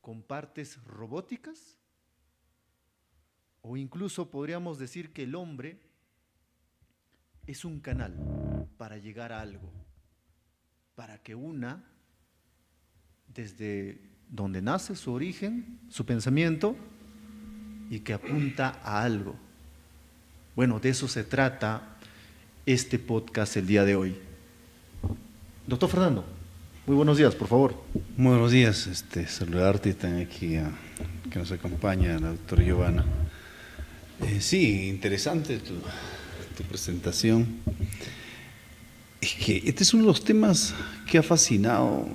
con partes robóticas, o incluso podríamos decir que el hombre es un canal para llegar a algo, para que una, desde donde nace su origen, su pensamiento, y que apunta a algo. Bueno, de eso se trata este podcast el día de hoy. Doctor Fernando, muy buenos días, por favor. Muy buenos días, saludarte también aquí que nos acompaña la doctora Giovanna. Sí, interesante tu presentación. Es que este es uno de los temas que ha fascinado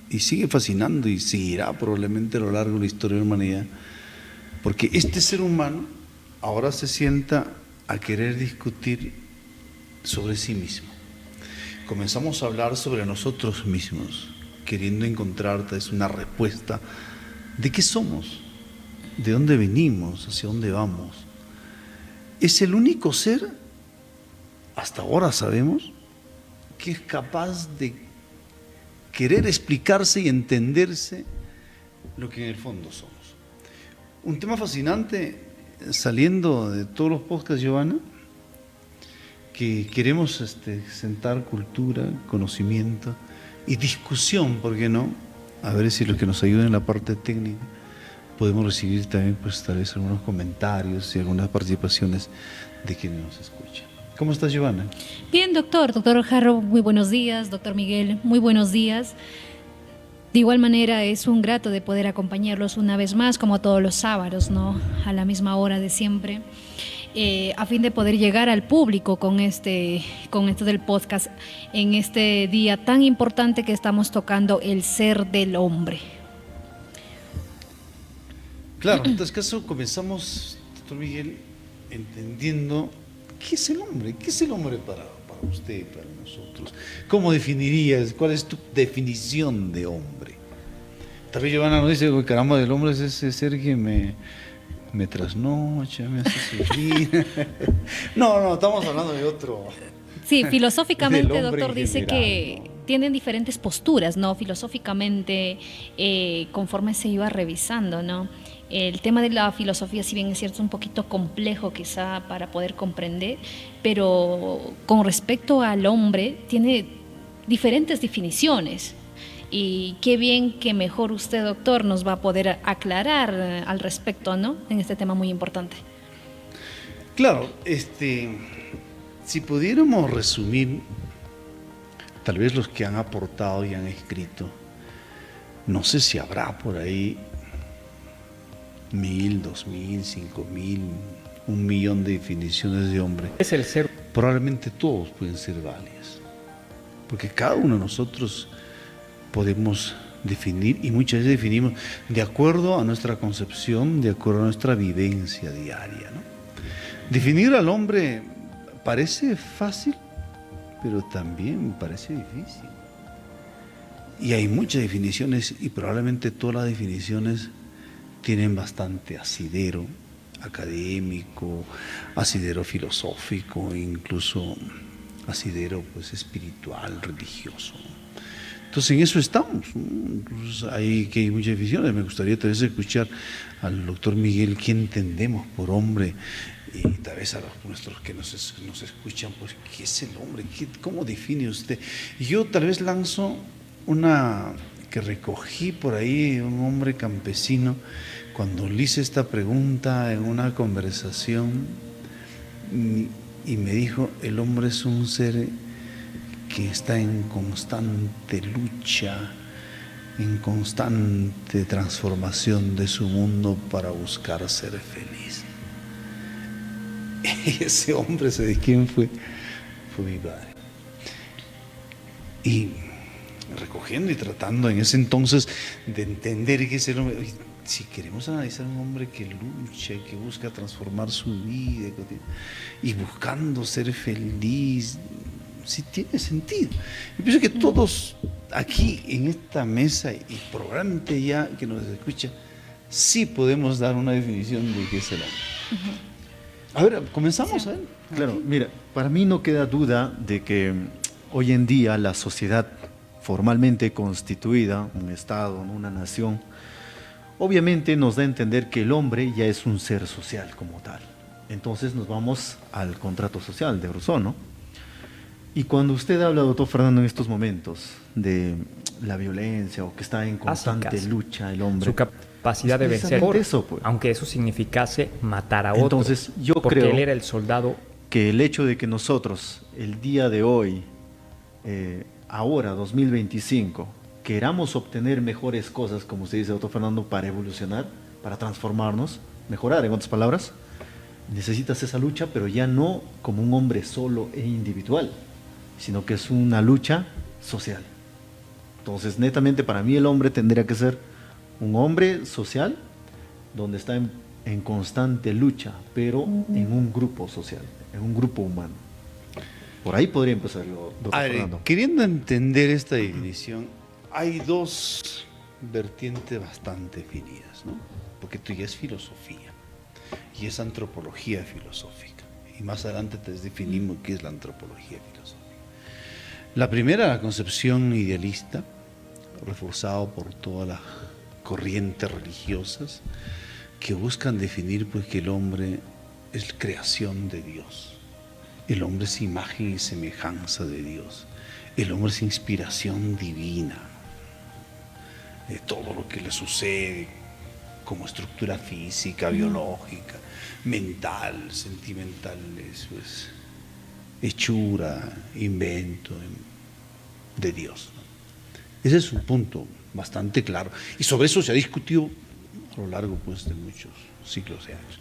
y sigue fascinando y seguirá probablemente a lo largo de la historia de la humanidad, porque este ser humano ahora se sienta a querer discutir sobre sí mismo. Comenzamos a hablar sobre nosotros mismos, queriendo encontrar una respuesta de qué somos, de dónde venimos, hacia dónde vamos. Es el único ser, hasta ahora sabemos, que es capaz de querer explicarse y entenderse lo que en el fondo somos. Un tema fascinante, saliendo de todos los podcasts, Giovanna, que queremos sentar cultura, conocimiento y discusión, ¿por qué no? A ver si los que nos ayuden en la parte técnica podemos recibir también, pues tal vez algunos comentarios y algunas participaciones de quienes nos escuchan. ¿Cómo estás, Giovanna? Bien, doctor Jarro, muy buenos días. Doctor Miguel, muy buenos días. De igual manera, es un grato de poder acompañarlos una vez más, como todos los sábados, ¿no? A la misma hora de siempre, a fin de poder llegar al público con esto del podcast en este día tan importante que estamos tocando, el ser del hombre. Claro, en este caso comenzamos, doctor Miguel, entendiendo qué es el hombre. ¿Qué es el hombre para usted, para nosotros? ¿Cómo definirías? ¿Cuál es tu definición de hombre? Tal vez Giovanna nos dice, caramba, del hombre es ese ser que me trasnocha, me hace sufrir. No, estamos hablando de otro. Sí, filosóficamente, doctor, dice general, que ¿no? tienen diferentes posturas, ¿no? Filosóficamente, conforme se iba revisando, ¿no? El tema de la filosofía, si bien es cierto, es un poquito complejo quizá para poder comprender, pero con respecto al hombre tiene diferentes definiciones. Y qué bien que mejor usted, doctor, nos va a poder aclarar al respecto, ¿no? En este tema muy importante. Claro, si pudiéramos resumir, tal vez los que han aportado y han escrito, no sé si habrá por ahí 1,000, 2,000, 5,000, 1,000,000 de definiciones de hombre. Es el ser. Probablemente todos pueden ser válidas, porque cada uno de nosotros podemos definir, y muchas veces definimos de acuerdo a nuestra concepción, de acuerdo a nuestra vivencia diaria, ¿no? Definir al hombre parece fácil, pero también parece difícil. Y hay muchas definiciones, y probablemente todas las definiciones tienen bastante asidero académico, asidero filosófico, incluso asidero pues espiritual, religioso. Entonces en eso estamos, ¿no? Entonces, hay muchas definiciones. Me gustaría tal vez escuchar al doctor Miguel qué entendemos por hombre, y tal vez a nuestros que nos escuchan, pues qué es el hombre, cómo define usted. Y yo tal vez lanzo una que recogí por ahí, un hombre campesino, cuando le hice esta pregunta en una conversación, y me dijo: el hombre es un ser que está en constante lucha, en constante transformación de su mundo para buscar ser feliz. Y ese hombre, ¿sabe quién fue? Fue mi padre. Y recogiendo y tratando en ese entonces de entender qué es el hombre. Si queremos analizar un hombre que lucha, que busca transformar su vida y buscando ser feliz, sí tiene sentido. Yo pienso que todos aquí en esta mesa y probablemente ya que nos escucha, sí podemos dar una definición de qué es el hombre. A ver, comenzamos. Sí. Claro, mira, para mí no queda duda de que hoy en día la sociedad formalmente constituida, un Estado, una nación, obviamente nos da a entender que el hombre ya es un ser social como tal. Entonces nos vamos al contrato social de Rousseau, ¿no? Y cuando usted habla, doctor Fernando, en estos momentos de la violencia o que está en constante Básicas. lucha el hombre, Su capacidad de vencer, precisamente eso, pues. aunque eso significase matar a otro. Entonces, yo porque creo él era el soldado. que el hecho de que nosotros, el día de hoy, ahora, 2025, queramos obtener mejores cosas, como usted dice, doctor Fernando, para evolucionar, para transformarnos, mejorar, en otras palabras, necesitas esa lucha, pero ya no como un hombre solo e individual, sino que es una lucha social. Entonces, netamente, para mí el hombre tendría que ser un hombre social, donde está en constante lucha, pero en un grupo social, en un grupo humano. Por ahí podría empezar, doctor A ver, Fernando. queriendo entender esta definición, hay dos vertientes bastante definidas, ¿no? Porque esto ya es filosofía y es antropología filosófica. Y más adelante te definimos qué es la antropología filosófica. La primera, la concepción idealista, reforzado por todas las corrientes religiosas que buscan definir pues que el hombre es creación de Dios. El hombre es imagen y semejanza de Dios. El hombre es inspiración divina. De todo lo que le sucede como estructura física, biológica, mental, sentimental, eso es hechura, invento de Dios, ¿no? Ese es un punto bastante claro. Y sobre eso se ha discutido a lo largo pues, de muchos siglos de años.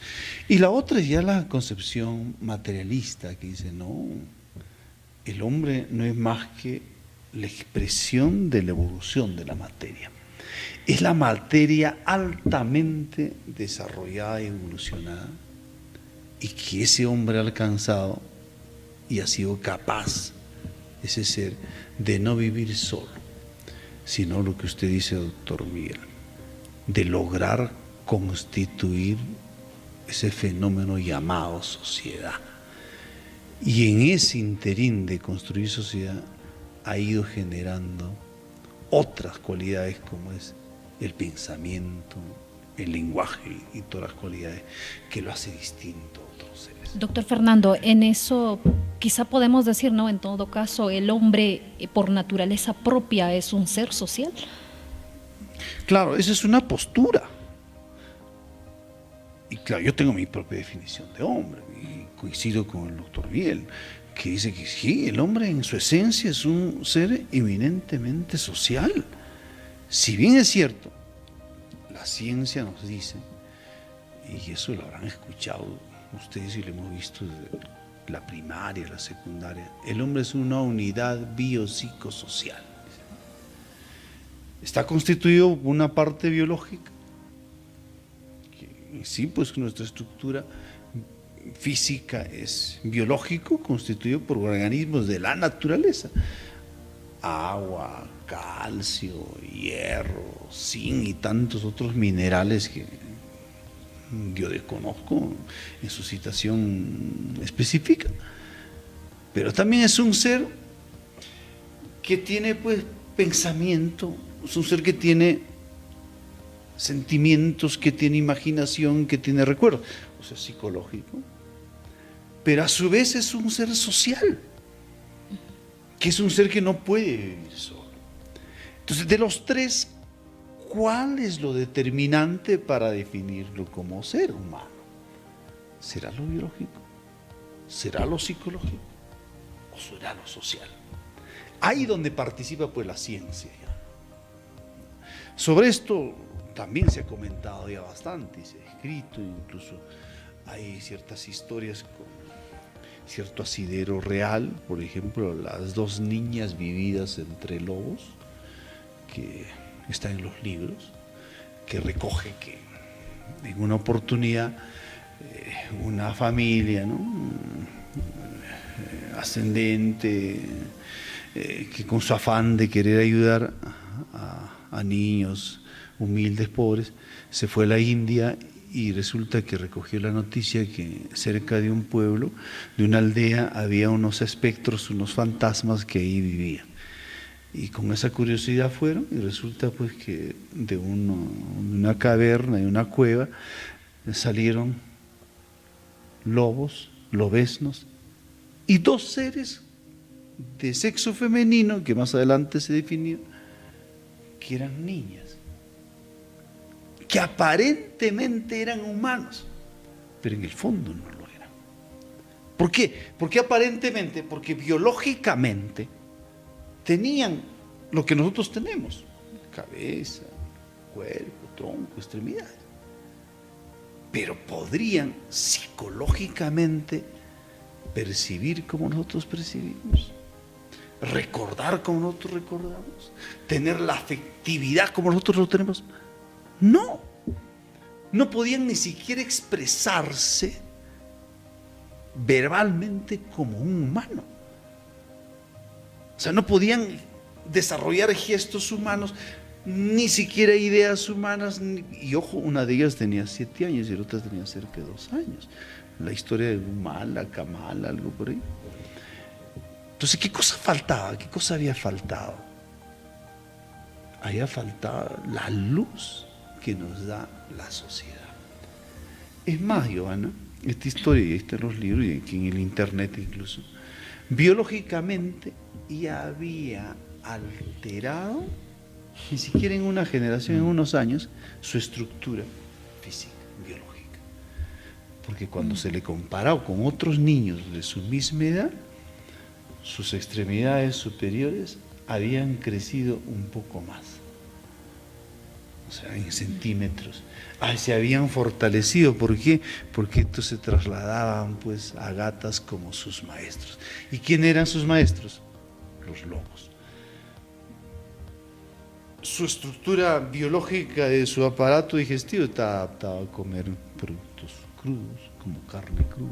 Y la otra es ya la concepción materialista que dice, no, el hombre no es más que la expresión de la evolución de la materia. Es la materia altamente desarrollada y evolucionada y que ese hombre ha alcanzado y ha sido capaz, ese ser, de no vivir solo, sino lo que usted dice, doctor Miguel, de lograr constituir ese fenómeno llamado sociedad. Y en ese interín de construir sociedad ha ido generando otras cualidades como es el pensamiento, el lenguaje y todas las cualidades que lo hace distinto a otros seres. Doctor Fernando, en eso quizá podemos decir, ¿no? En todo caso, el hombre por naturaleza propia es un ser social. Claro, esa es una postura. Y claro, yo tengo mi propia definición de hombre y coincido con el doctor Miguel, que dice que sí, el hombre en su esencia es un ser eminentemente social. Si bien es cierto, la ciencia nos dice, y eso lo habrán escuchado ustedes y lo hemos visto desde la primaria, la secundaria, el hombre es una unidad biopsicosocial. Está constituido por una parte biológica, que sí, pues nuestra estructura física es biológico, constituido por organismos de la naturaleza, agua, calcio, hierro, zinc y tantos otros minerales que yo desconozco en su citación específica, pero también es un ser que tiene pues pensamiento, es un ser que tiene sentimientos, que tiene imaginación, que tiene recuerdos, o sea, psicológico, pero a su vez es un ser social, que es un ser que no puede vivir solo. Entonces, de los tres, ¿cuál es lo determinante para definirlo como ser humano? ¿Será lo biológico? ¿Será lo psicológico? ¿O será lo social? Ahí donde participa pues la ciencia. Sobre esto también se ha comentado ya bastante y se ha escrito, incluso hay ciertas historias con cierto asidero real, por ejemplo, las dos niñas vividas entre lobos, que está en los libros, que recoge que en una oportunidad una familia, ¿no? Ascendente, que con su afán de querer ayudar a niños humildes, pobres, se fue a la India y resulta que recogió la noticia que cerca de un pueblo, de una aldea, había unos espectros, unos fantasmas que ahí vivían. Y con esa curiosidad fueron, y resulta pues que de una caverna, de una cueva, salieron lobos, lobeznos, y dos seres de sexo femenino, que más adelante se definió, que eran niñas, que aparentemente eran humanos, pero en el fondo no lo eran. ¿Por qué? ¿Por qué aparentemente? Porque biológicamente tenían lo que nosotros tenemos: cabeza, cuerpo, tronco, extremidades. Pero podrían psicológicamente percibir como nosotros percibimos, recordar como nosotros recordamos, tener la afectividad como nosotros lo tenemos. No, no podían ni siquiera expresarse verbalmente como un humano. O sea, no podían desarrollar gestos humanos, ni siquiera ideas humanas. Y ojo, una de ellas tenía 7 años y la otra tenía cerca de 2 años. La historia de Humala, Kamala, algo por ahí. Entonces, ¿qué cosa faltaba? ¿Qué cosa había faltado? Había faltado la luz que nos da la sociedad. Es más, Giovanna, esta historia, y está en los libros y aquí en el internet incluso, biológicamente ya había alterado, ni siquiera en una generación, en unos años, su estructura física, biológica. Porque cuando se le comparó con otros niños de su misma edad, sus extremidades superiores habían crecido un poco más, o sea, en centímetros. Se habían fortalecido. ¿Por qué? Porque estos se trasladaban pues a gatas como sus maestros. ¿Y quién eran sus maestros? Los lobos. Su estructura biológica de su aparato digestivo estaba adaptado a comer productos crudos, como carne cruda.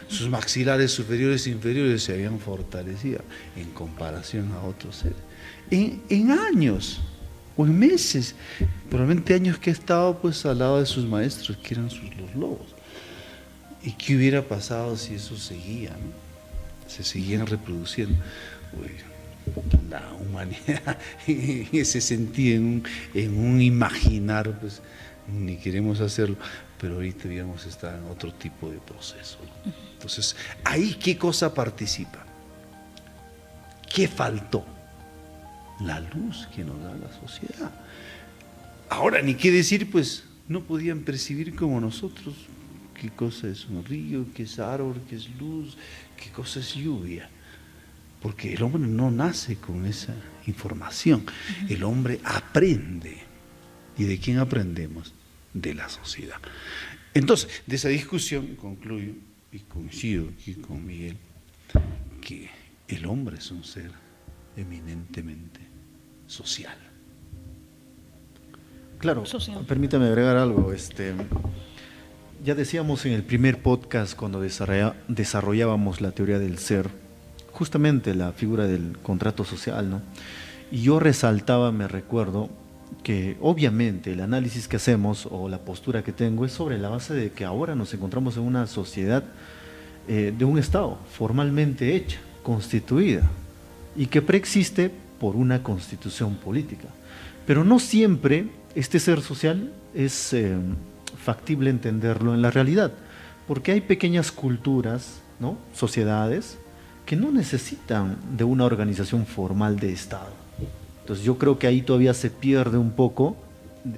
Sus maxilares superiores e inferiores se habían fortalecido en comparación a otros seres. En años o en meses, probablemente años que ha estado pues al lado de sus maestros, que eran los lobos. ¿Y qué hubiera pasado si eso seguía, ¿no? Se seguían reproduciendo? La humanidad en ese sentido, en un imaginar, pues ni queremos hacerlo, pero ahorita digamos está en otro tipo de proceso, ¿no? Entonces, ahí ¿qué cosa participa? ¿Qué faltó? La luz que nos da la sociedad. Ahora, ni qué decir, pues no podían percibir como nosotros qué cosa es un río, qué es árbol, qué es luz, qué cosa es lluvia. Porque el hombre no nace con esa información. El hombre aprende. ¿Y de quién aprendemos? De la sociedad. Entonces, de esa discusión concluyo y coincido aquí con Miguel, que el hombre es un ser eminentemente social. Claro, Social. permítame agregar algo. Ya decíamos en el primer podcast, cuando desarrollábamos la teoría del ser, justamente la figura del contrato social, ¿no? Y yo resaltaba, me recuerdo, que obviamente el análisis que hacemos o la postura que tengo es sobre la base de que ahora nos encontramos en una sociedad de un Estado formalmente hecha, constituida, y que preexiste por una constitución política. Pero no siempre este ser social es factible entenderlo en la realidad, porque hay pequeñas culturas, ¿no? Sociedades que no necesitan de una organización formal de Estado. Entonces yo creo que ahí todavía se pierde un poco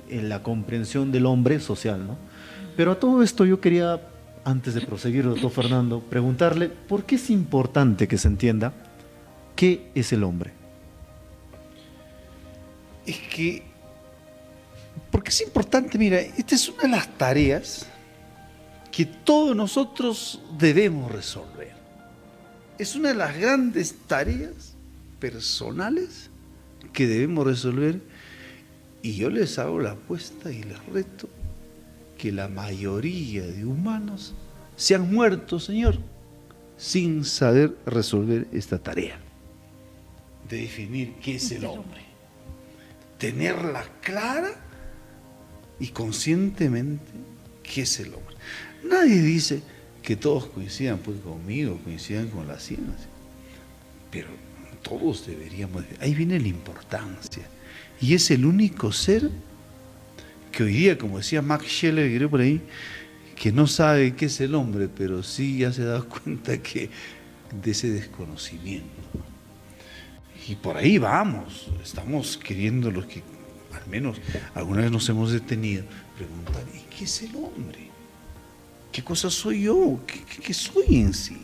en la comprensión del hombre social, ¿no? Pero a todo esto yo quería, antes de proseguir, doctor Fernando, preguntarle por qué es importante que se entienda qué es el hombre. Es que, porque es importante, mira, esta es una de las tareas que todos nosotros debemos resolver. Es una de las grandes tareas personales que debemos resolver, y yo les hago la apuesta y les reto que la mayoría de humanos se han muerto, Señor, sin saber resolver esta tarea de definir qué es el hombre, tenerla clara y conscientemente qué es el hombre. Nadie dice que todos coincidan pues conmigo, coincidan con la ciencia, pero todos deberíamos, ahí viene la importancia. Y es el único ser que hoy día, como decía Max Scheler, creo por ahí, que no sabe qué es el hombre, pero sí ya se da cuenta que de ese desconocimiento. Y por ahí vamos, estamos queriendo los que, al menos alguna vez nos hemos detenido, preguntar, ¿y qué es el hombre? ¿Qué cosa soy yo? ¿Qué soy en sí?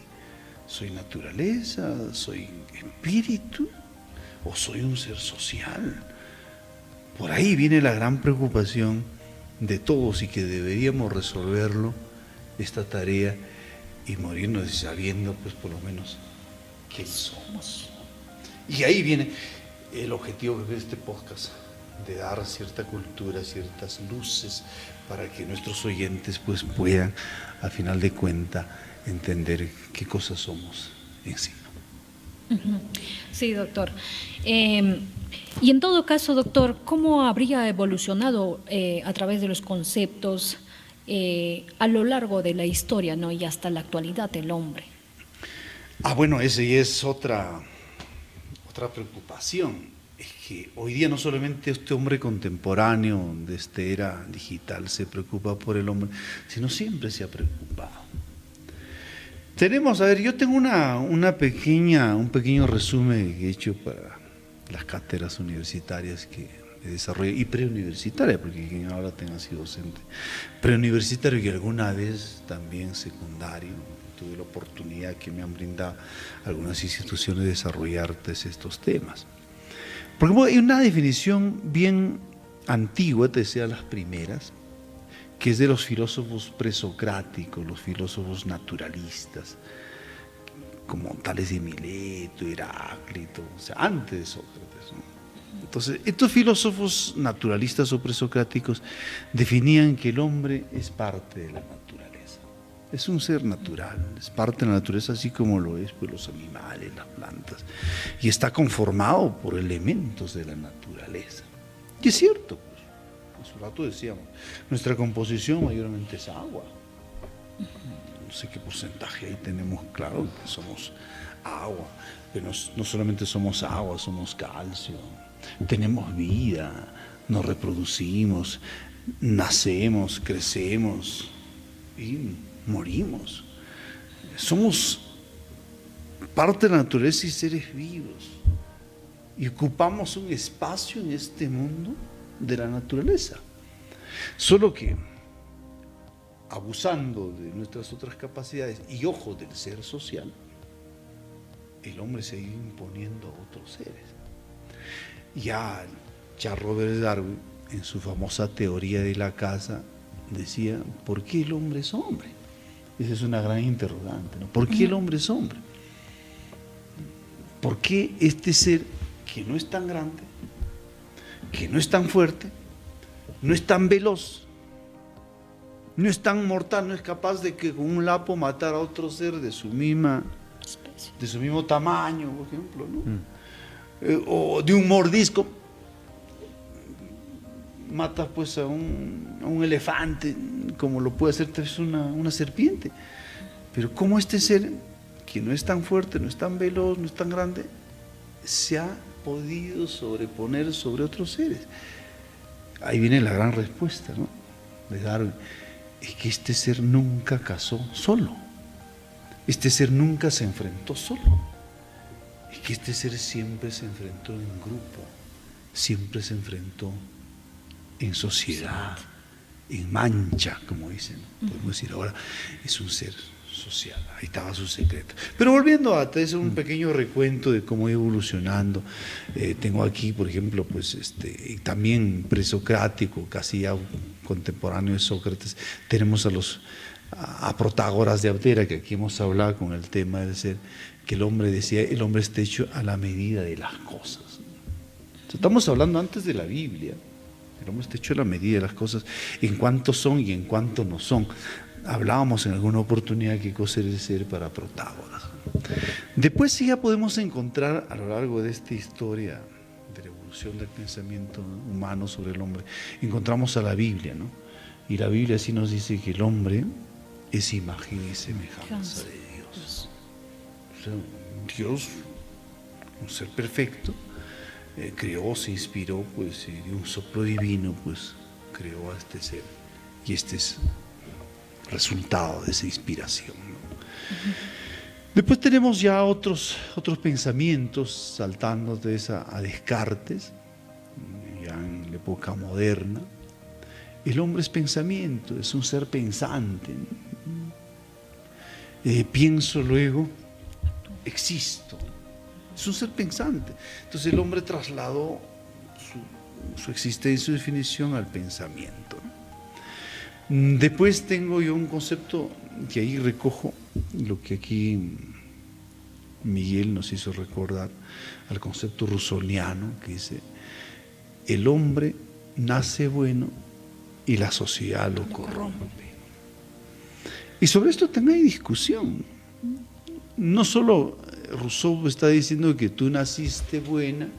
¿Soy naturaleza? ¿Soy espíritu? ¿O soy un ser social? Por ahí viene la gran preocupación de todos y que deberíamos resolverlo, esta tarea, y morirnos sabiendo, pues por lo menos, quién somos. Y ahí viene el objetivo de este podcast, de dar cierta cultura, ciertas luces, para que nuestros oyentes pues puedan, al final de cuentas, entender qué cosas somos en sí. Sí, doctor. Y en todo caso, doctor, ¿cómo habría evolucionado a través de los conceptos a lo largo de la historia, ¿no? Y hasta la actualidad el hombre? Bueno, esa es otra preocupación. Es que hoy día no solamente este hombre contemporáneo de esta era digital se preocupa por el hombre, sino siempre se ha preocupado. Tenemos, yo tengo un pequeño resumen que he hecho para las cátedras universitarias que he desarrollado, y preuniversitarias, porque quien ahora tenga sido docente, preuniversitario y alguna vez también secundario. Tuve la oportunidad que me han brindado algunas instituciones de desarrollar estos temas. Porque hay una definición bien antigua, te decía las primeras, que es de los filósofos presocráticos, los filósofos naturalistas, como Tales de Mileto, Heráclito, o sea, antes de Sócrates, ¿no? Entonces, estos filósofos naturalistas o presocráticos definían que el hombre es parte de la naturaleza. Es un ser natural, es parte de la naturaleza, así como lo es pues, los animales, las plantas, y está conformado por elementos de la naturaleza. Y es cierto, pues, hace un rato decíamos, nuestra composición mayormente es agua. No sé qué porcentaje ahí tenemos, claro que somos agua, pero no solamente somos agua, somos calcio, tenemos vida, nos reproducimos, nacemos, crecemos y morimos. Somos parte de la naturaleza y seres vivos. Y ocupamos un espacio en este mundo de la naturaleza. Solo que, abusando de nuestras otras capacidades y ojo del ser social, el hombre se ha ido imponiendo a otros seres. Ya Charles Robert Darwin, en su famosa teoría de la caza, decía, ¿por qué el hombre es hombre? Esa es una gran interrogante, ¿no? ¿Por qué el hombre es hombre? ¿Por qué este ser que no es tan grande, que no es tan fuerte, no es tan veloz, no es tan mortal, no es capaz de que con un lapo matar a otro ser de su mismo tamaño, por ejemplo, ¿no? O de un mordisco matas pues a un elefante, como lo puede hacer una serpiente? Pero ¿cómo este ser, que no es tan fuerte, no es tan veloz, no es tan grande, se ha podido sobreponer sobre otros seres? Ahí viene la gran respuesta, ¿no?, de Darwin. Es que este ser nunca cazó solo, este ser nunca se enfrentó solo, es que este ser siempre se enfrentó en grupo, siempre se enfrentó en sociedad, en mancha, como dicen, podemos decir ahora, es un ser social. Ahí estaba su secreto. Pero volviendo a hacer un pequeño recuento de cómo iba evolucionando, tengo aquí, por ejemplo, pues también presocrático, casi ya contemporáneo de Sócrates, tenemos a Protágoras de Abdera, que aquí hemos hablado con el tema del ser, que el hombre decía, el hombre está hecho a la medida de las cosas. O sea, estamos hablando antes de la Biblia. El hombre está hecho a la medida de las cosas, en cuánto son y en cuánto no son. Hablábamos en alguna oportunidad qué cosa es el ser para Protágoras. Después sí ya podemos encontrar a lo largo de esta historia de la evolución del pensamiento humano sobre el hombre, encontramos a la Biblia, ¿no? Y la Biblia sí nos dice que el hombre es imagen y semejanza de Dios. O sea, Dios un ser perfecto, creó, se inspiró, pues, y de un soplo divino, pues, creó a este ser. Y este es resultado de esa inspiración, ¿no? Después tenemos ya otros pensamientos saltando de esa a Descartes, ya en la época moderna. El hombre es pensamiento, es un ser pensante, ¿no? Pienso, luego existo. Es un ser pensante. Entonces el hombre trasladó su existencia, su definición al pensamiento, ¿no? Después tengo yo un concepto que ahí recojo lo que aquí Miguel nos hizo recordar, al concepto russolliano, que dice: el hombre nace bueno y la sociedad lo corrompe. Y sobre esto también hay discusión. No solo Rousseau está diciendo que tú naciste buena,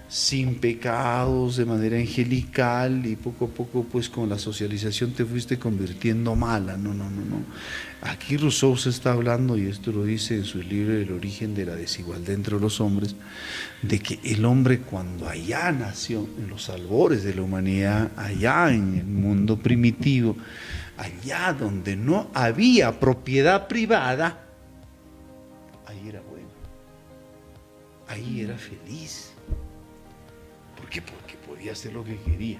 sin pecados, de manera angelical, y poco a poco, pues, con la socialización te fuiste convirtiendo mala. No. Aquí Rousseau se está hablando, y esto lo dice en su libro El origen de la desigualdad entre los hombres, de que el hombre, cuando allá nació, en los albores de la humanidad, allá en el mundo primitivo, allá donde no había propiedad privada, ahí era bueno, ahí era feliz. ¿Por qué? Porque podía hacer lo que quería.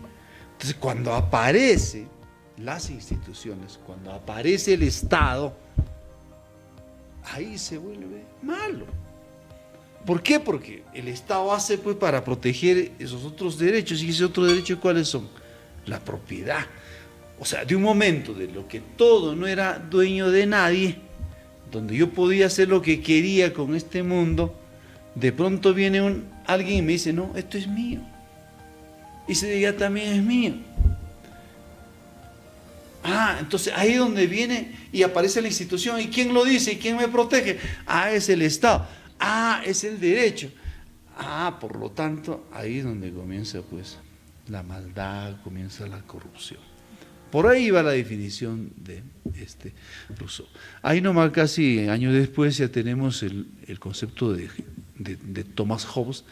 Entonces, cuando aparecen las instituciones, cuando aparece el Estado, ahí se vuelve malo. ¿Por qué? Porque el Estado hace, pues, para proteger esos otros derechos. ¿Y esos otros derechos cuáles son? La propiedad. O sea, de un momento de lo que todo no era dueño de nadie, donde yo podía hacer lo que quería con este mundo, de pronto viene alguien y me dice: no, esto es mío. Y ese día también es mío. Entonces ahí es donde viene y aparece la institución. ¿Y quién lo dice? ¿Y quién me protege? Es el Estado. Es el derecho. Por lo tanto, ahí es donde comienza, pues, la maldad, comienza la corrupción. Por ahí va la definición de Rousseau. Ahí nomás, casi años después, ya tenemos el concepto de Thomas Hobbes,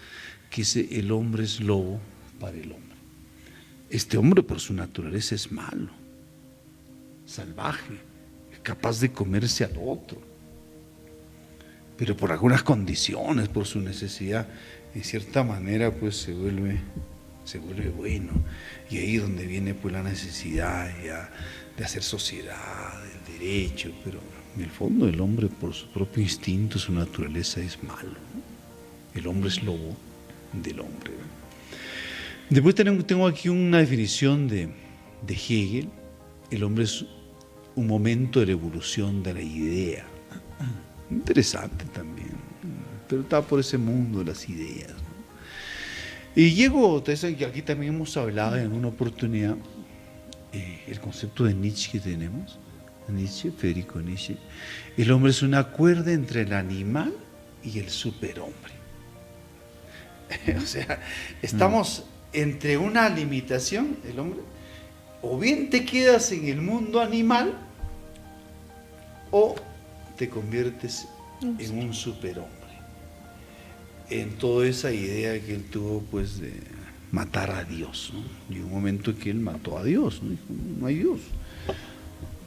que dice: el hombre es lobo para el hombre. Este hombre, por su naturaleza, es malo, salvaje, es capaz de comerse al otro, pero por algunas condiciones, por su necesidad, en cierta manera, pues, se vuelve bueno. Y ahí es donde viene, pues, la necesidad ya de hacer sociedad, del derecho. Pero en el fondo el hombre, por su propio instinto, su naturaleza, es malo, ¿no? El hombre es lobo del hombre, ¿no? Después tengo aquí una definición de Hegel: el hombre es un momento de la evolución de la idea. Interesante también, pero está por ese mundo de las ideas, ¿no? Y llego, ustedes saben que aquí también hemos hablado en una oportunidad, el concepto de Nietzsche que tenemos, Federico Nietzsche: el hombre es una cuerda entre el animal y el superhombre. O sea, estamos entre una limitación, el hombre, o bien te quedas en el mundo animal, o te conviertes en un superhombre. En toda esa idea que él tuvo, pues, de matar a Dios, ¿no? Y un momento que él mató a Dios, ¿no? Dijo: no hay Dios,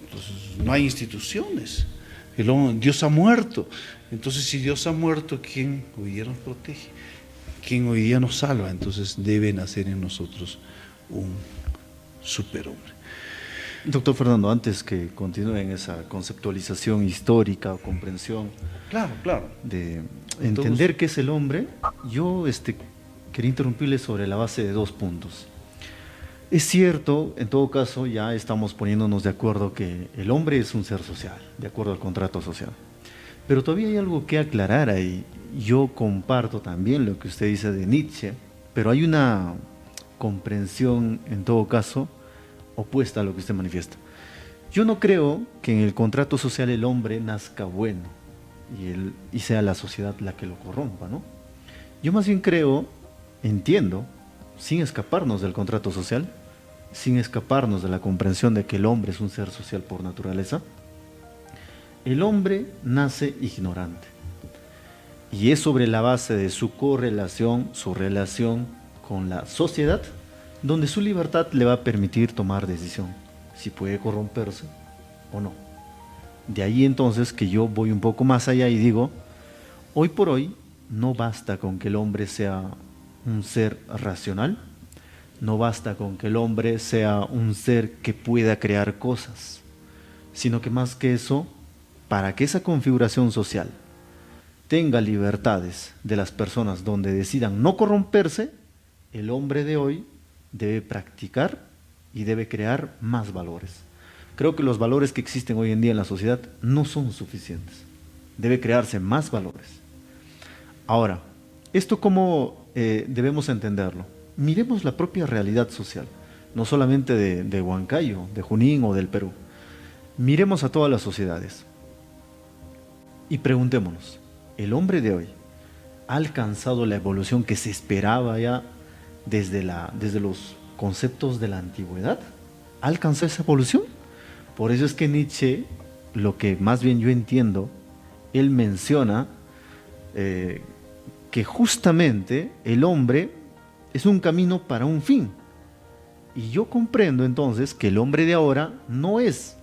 entonces no hay instituciones, Dios ha muerto. Entonces, si Dios ha muerto, ¿quién hoy día nos protege? ¿Quién hoy día nos salva? Entonces debe nacer en nosotros un superhombre. Doctor Fernando, antes que continúe en esa conceptualización histórica o comprensión, Claro. de entender qué es el hombre, yo quería interrumpirle sobre la base de 2 puntos. Es cierto, en todo caso, ya estamos poniéndonos de acuerdo que el hombre es un ser social, de acuerdo al contrato social. Pero todavía hay algo que aclarar ahí. Yo comparto también lo que usted dice de Nietzsche, pero hay una comprensión, en todo caso, opuesta a lo que usted manifiesta. Yo no creo que en el contrato social el hombre nazca bueno y sea la sociedad la que lo corrompa, ¿no? Yo más bien entiendo, sin escaparnos del contrato social, sin escaparnos de la comprensión de que el hombre es un ser social por naturaleza, el hombre nace ignorante. y es sobre la base de su correlación, su relación con la sociedad, donde su libertad le va a permitir tomar decisión, si puede corromperse o no. De ahí entonces que yo voy un poco más allá y digo, hoy por hoy no basta con que el hombre sea un ser racional, no basta con que el hombre sea un ser que pueda crear cosas, sino que más que eso, para que esa configuración social tenga libertades de las personas donde decidan no corromperse, el hombre de hoy debe practicar y debe crear más valores. Creo que los valores que existen hoy en día en la sociedad no son suficientes. Debe crearse más valores. Ahora, ¿esto cómo debemos entenderlo? Miremos la propia realidad social, no solamente de Huancayo, de Junín o del Perú. Miremos a todas las sociedades y preguntémonos, ¿el hombre de hoy ha alcanzado la evolución que se esperaba ya desde los conceptos de la antigüedad? ¿Ha alcanzado esa evolución? Por eso es que Nietzsche, lo que más bien yo entiendo, él menciona que justamente el hombre es un camino para un fin. Y yo comprendo entonces que el hombre de ahora no es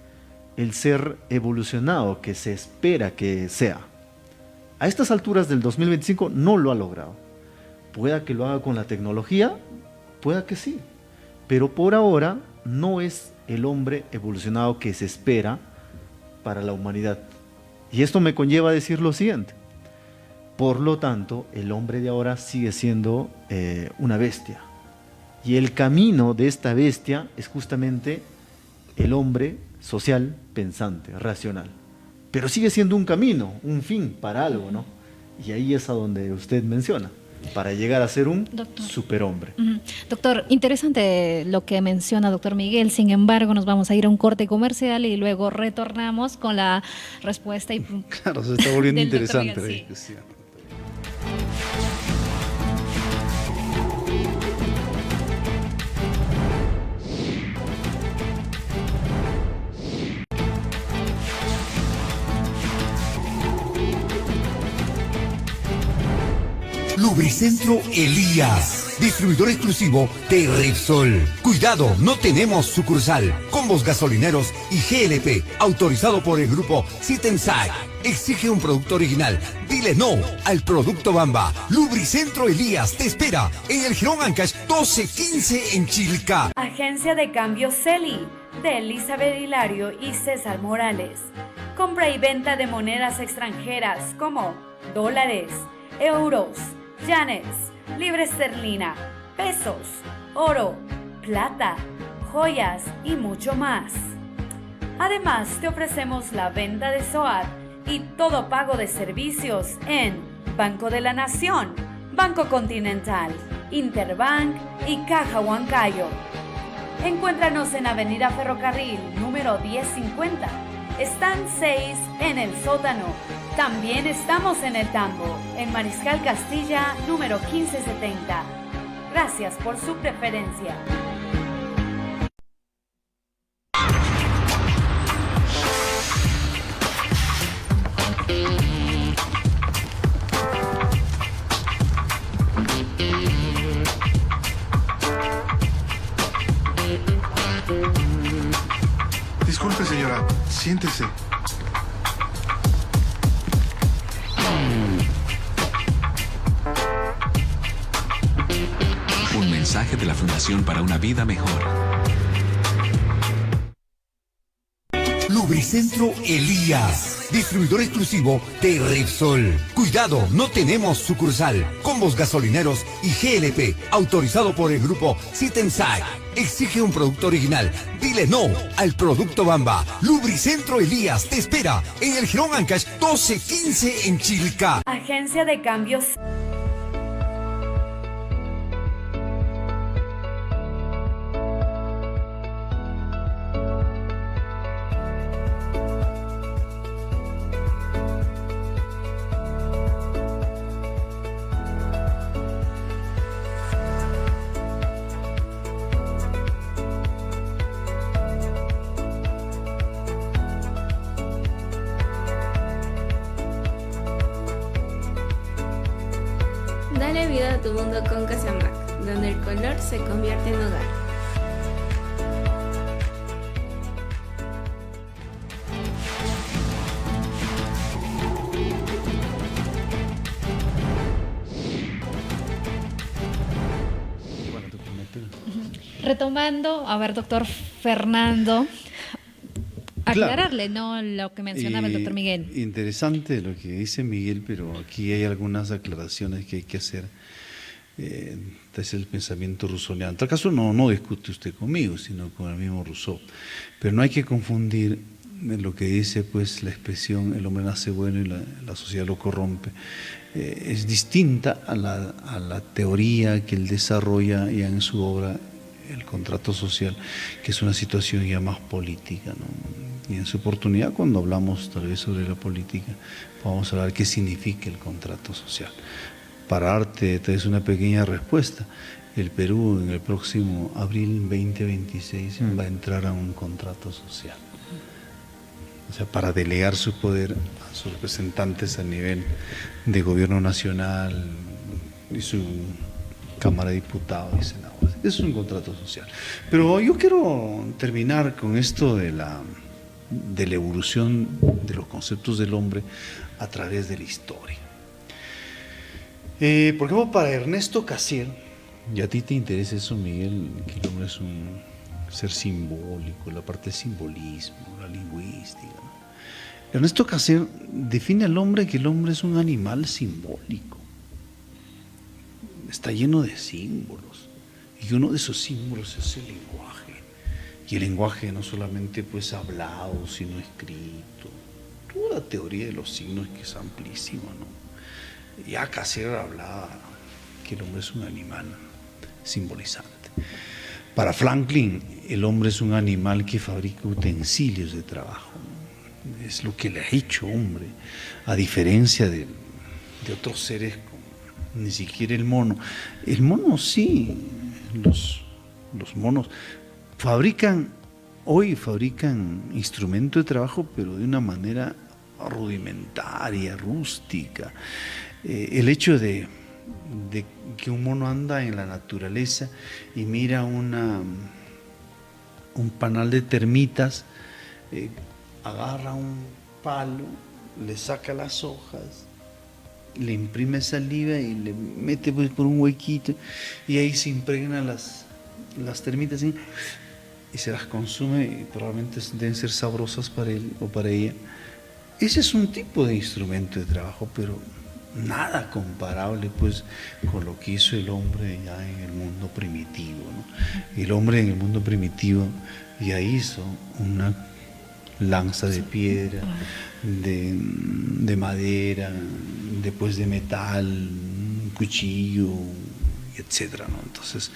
el ser evolucionado que se espera que sea. A estas alturas del 2025 no lo ha logrado. Pueda que lo haga con la tecnología, pueda que sí, pero por ahora no es el hombre evolucionado que se espera para la humanidad. Y esto me conlleva a decir lo siguiente: por lo tanto, el hombre de ahora sigue siendo una bestia. Y el camino de esta bestia es justamente el hombre social, pensante, racional. Pero sigue siendo un camino, un fin para algo, ¿no? Y ahí es a donde usted menciona, para llegar a ser un superhombre. Doctor, interesante lo que menciona doctor Miguel. Sin embargo, nos vamos a ir a un corte comercial y luego retornamos con la respuesta. Claro, se está volviendo del doctor interesante la Miguel, sí. discusión. Lubricentro Elías, distribuidor exclusivo de Repsol. Cuidado, no tenemos sucursal. Combos gasolineros y GLP, autorizado por el grupo Sitensai. Exige un producto original. Dile no al producto Bamba. Lubricentro Elías te espera en el Girón Ancash 1215 en Chilca. Agencia de Cambio Celi, de Elizabeth Hilario y César Morales. Compra y venta de monedas extranjeras como dólares, euros, yanes, libra esterlina, pesos, oro, plata, joyas y mucho más. Además, te ofrecemos la venta de SOAT y todo pago de servicios en Banco de la Nación, Banco Continental, Interbank y Caja Huancayo. Encuéntranos en Avenida Ferrocarril, número 1050. Están 6 en el sótano. También estamos en el Tambo, en Mariscal Castilla, número 1570. Gracias por su preferencia. Disculpe, señora, siéntese. Un mensaje de la Fundación para una Vida Mejor. Lubricentro Elías, distribuidor exclusivo de Repsol. Cuidado, no tenemos sucursal. Combos gasolineros y GLP, autorizado por el grupo Sitensai. Exige un producto original. Dile no al producto Bamba. Lubricentro Elías te espera en el Girón Ancash 1215 en Chilca. Agencia de Cambios. Dale vida a tu mundo con Casamac, donde el color se convierte en hogar. Retomando, a ver, doctor Fernando, aclararle, ¿no?, lo que mencionaba el doctor Miguel. Interesante lo que dice Miguel, pero aquí hay algunas aclaraciones que hay que hacer. Es el pensamiento rousseauiano. En tal caso no discute usted conmigo, sino con el mismo Rousseau. Pero no hay que confundir lo que dice pues la expresión el hombre nace bueno y la sociedad lo corrompe. Es distinta a la teoría que él desarrolla ya en su obra El contrato social, que es una situación ya más política, ¿no? Y en su oportunidad, cuando hablamos tal vez sobre la política, vamos a hablar qué significa el contrato social. Para darte tal vez una pequeña respuesta, el Perú en el próximo abril 2026 va a entrar a un contrato social. O sea, para delegar su poder a sus representantes a nivel de gobierno nacional y su Cámara de Diputados y Senadores. Es un contrato social. Pero yo quiero terminar con esto de la evolución de los conceptos del hombre a través de la historia. Por ejemplo, para Ernesto Cassirer, y a ti te interesa eso, Miguel, que el hombre es un ser simbólico, la parte del simbolismo, la lingüística, ¿no? Ernesto Cassirer define al hombre que el hombre es un animal simbólico. Está lleno de símbolos, y uno de esos símbolos es el lenguaje. Y el lenguaje no solamente pues hablado, sino escrito. Toda la teoría de los signos que es amplísima, ¿no? Ya Cassirer hablaba que el hombre es un animal simbolizante. Para Franklin, el hombre es un animal que fabrica utensilios de trabajo. Es lo que le ha hecho hombre, a diferencia de otros seres, como ni siquiera el mono. El mono sí, los monos hoy fabrican instrumentos de trabajo, pero de una manera rudimentaria, rústica. El hecho de que un mono anda en la naturaleza y mira un panal de termitas, agarra un palo, le saca las hojas, le imprime saliva y le mete pues por un huequito y ahí se impregnan las termitas y se las consume y probablemente deben ser sabrosas para él o para ella. Ese es un tipo de instrumento de trabajo, pero nada comparable pues con lo que hizo el hombre ya en el mundo primitivo, ¿no? El hombre en el mundo primitivo ya hizo una lanza de piedra, de madera, después de metal, un cuchillo, etcétera, ¿no? Entonces,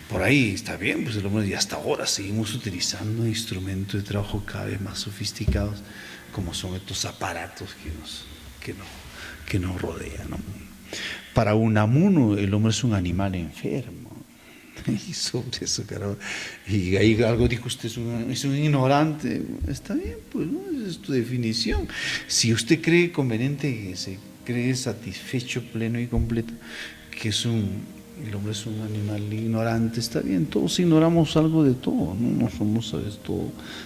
por ahí está bien, pues el hombre, y hasta ahora seguimos utilizando instrumentos de trabajo cada vez más sofisticados, como son estos aparatos que nos rodean, ¿no? Para Unamuno, el hombre es un animal enfermo. Y sobre eso, carajo. Y ahí algo dijo usted, es un ignorante. Está bien, pues, ¿no? Esa es tu definición. Si usted cree conveniente, que se cree satisfecho, pleno y completo, que el hombre es un animal ignorante, está bien, todos ignoramos algo de todo, no somos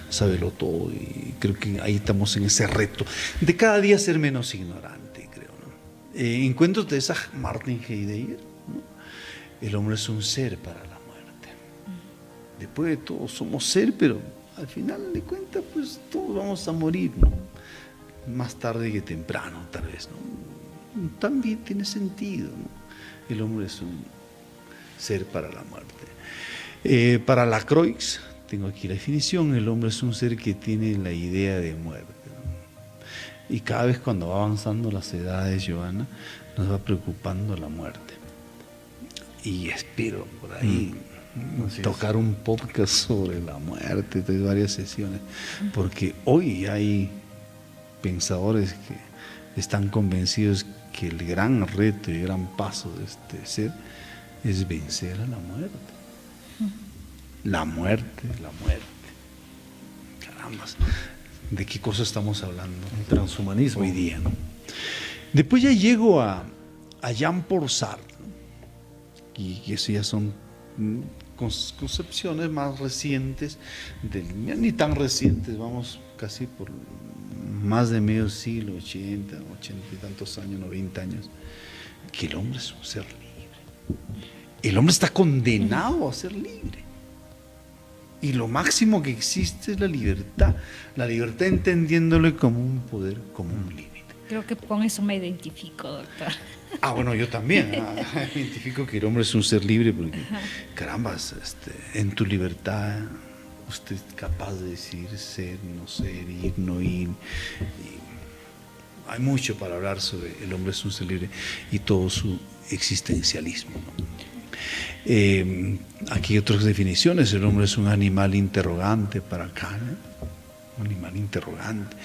sabelo todo, y creo que ahí estamos en ese reto de cada día ser menos ignorante, creo, ¿no? Encuentros de esa Martin Heidegger, ¿no? El hombre es un ser para la muerte. Después de todo somos ser, pero al final de cuentas pues todos vamos a morir, ¿no? Más tarde que temprano, tal vez, ¿no? También tiene sentido, ¿no? El hombre es un ser para la muerte. Para Lacroix, tengo aquí la definición, el hombre es un ser que tiene la idea de muerte, ¿no? Y cada vez cuando va avanzando las edades, Joana, nos va preocupando la muerte. Y espero por ahí tocar un podcast sobre la muerte, de varias sesiones, porque hoy hay pensadores que están convencidos que el gran reto y el gran paso de este ser es vencer a la muerte. La muerte. Caramba, ¿de qué cosa estamos hablando? Transhumanismo. Hoy día, ¿no? Después ya llego a Jean-Paul Sartre. y eso ya son concepciones más recientes, ni tan recientes, vamos casi por más de medio siglo, 80 y tantos años, 90 años, que el hombre es un ser libre. El hombre está condenado a ser libre. Y lo máximo que existe es la libertad entendiéndole como un poder, como un límite. Creo que con eso me identifico, doctor. Bueno, yo también me identifico que el hombre es un ser libre porque, carambas, en tu libertad usted es capaz de decidir ser, no ser, ir, no ir. Hay mucho para hablar sobre el hombre es un ser libre y todo su existencialismo, ¿no? Aquí hay otras definiciones. El hombre es un animal interrogante para Kant, un animal interrogante.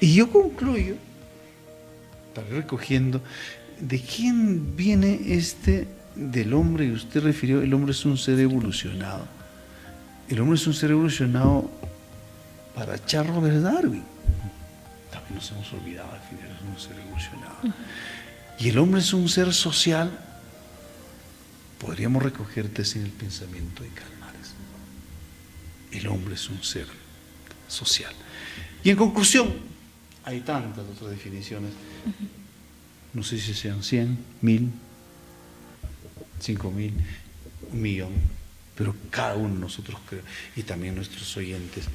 Y yo concluyo, para ir recogiendo, ¿de quién viene del hombre? Y usted refirió, el hombre es un ser evolucionado. El hombre es un ser evolucionado para Charles Darwin. También nos hemos olvidado, al final es un ser evolucionado. Y el hombre es un ser social. Podríamos recogerte en el pensamiento de Karl Marx. El hombre es un ser social. Y en conclusión, hay tantas otras definiciones. No sé si sean 100, 1000, 5000, 1.000.000, pero cada uno de nosotros, creo, y también nuestros oyentes,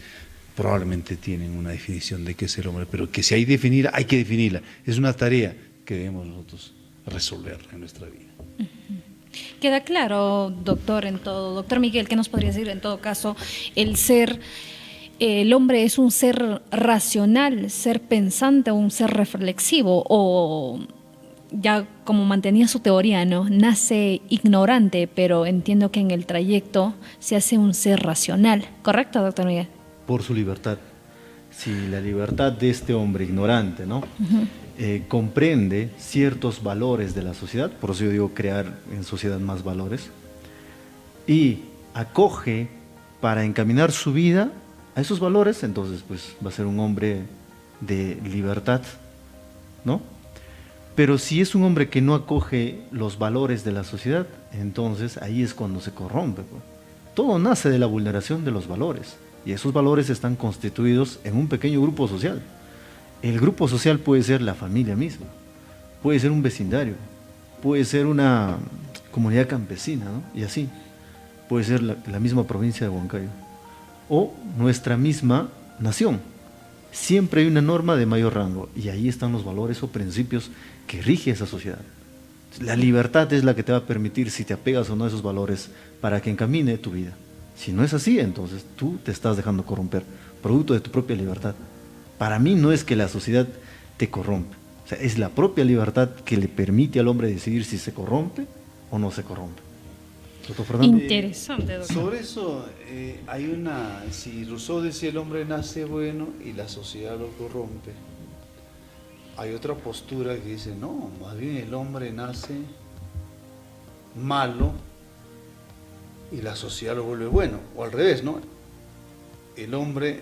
probablemente tienen una definición de qué es el hombre, pero que si hay que definirla, hay que definirla. Es una tarea que debemos nosotros resolver en nuestra vida. Queda claro, doctor, en todo. Doctor Miguel, ¿qué nos podría decir en todo caso? El hombre es un ser racional, ser pensante, un ser reflexivo, o ya como mantenía su teoría, ¿no? Nace ignorante, pero entiendo que en el trayecto se hace un ser racional. ¿Correcto, doctor Miguel? Por su libertad. Si la libertad de este hombre ignorante, ¿no? Comprende ciertos valores de la sociedad, por eso yo digo crear en sociedad más valores, y acoge para encaminar su vida a esos valores, entonces pues va a ser un hombre de libertad, ¿no? Pero si es un hombre que no acoge los valores de la sociedad, entonces ahí es cuando se corrompe, pues. Todo nace de la vulneración de los valores, y esos valores están constituidos en un pequeño grupo social. El grupo social puede ser la familia misma, puede ser un vecindario, puede ser una comunidad campesina, ¿no? Y así, puede ser la misma provincia de Huancayo, o nuestra misma nación. Siempre hay una norma de mayor rango, y ahí están los valores o principios que rige esa sociedad. La libertad es la que te va a permitir si te apegas o no a esos valores para que encamine tu vida. Si no es así, entonces tú te estás dejando corromper, producto de tu propia libertad. Para mí no es que la sociedad te corrompe, o sea, es la propia libertad que le permite al hombre decidir si se corrompe o no se corrompe. Doctor Fernando. Interesante, doctor. Sobre eso si Rousseau decía el hombre nace bueno y la sociedad lo corrompe, hay otra postura que dice no, más bien el hombre nace malo y la sociedad lo vuelve bueno, o al revés, ¿no? El hombre...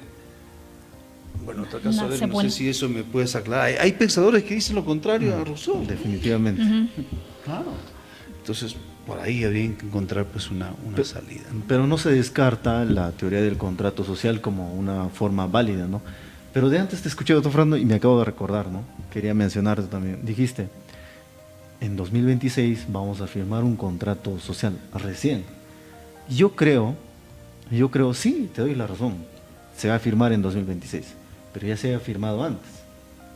Bueno, en otro caso, no sé si eso me puedes aclarar. Hay pensadores que dicen lo contrario a Rousseau. Definitivamente. Claro. Entonces, por ahí habría que encontrar pues una salida, ¿no? Pero no se descarta la teoría del contrato social como una forma válida, ¿no? Pero de antes te escuché, doctor Fernando, y me acabo de recordar, ¿no? Quería mencionarte también. Dijiste, en 2026 vamos a firmar un contrato social, recién. Yo creo, sí, te doy la razón, se va a firmar en 2026, pero ya se había firmado antes,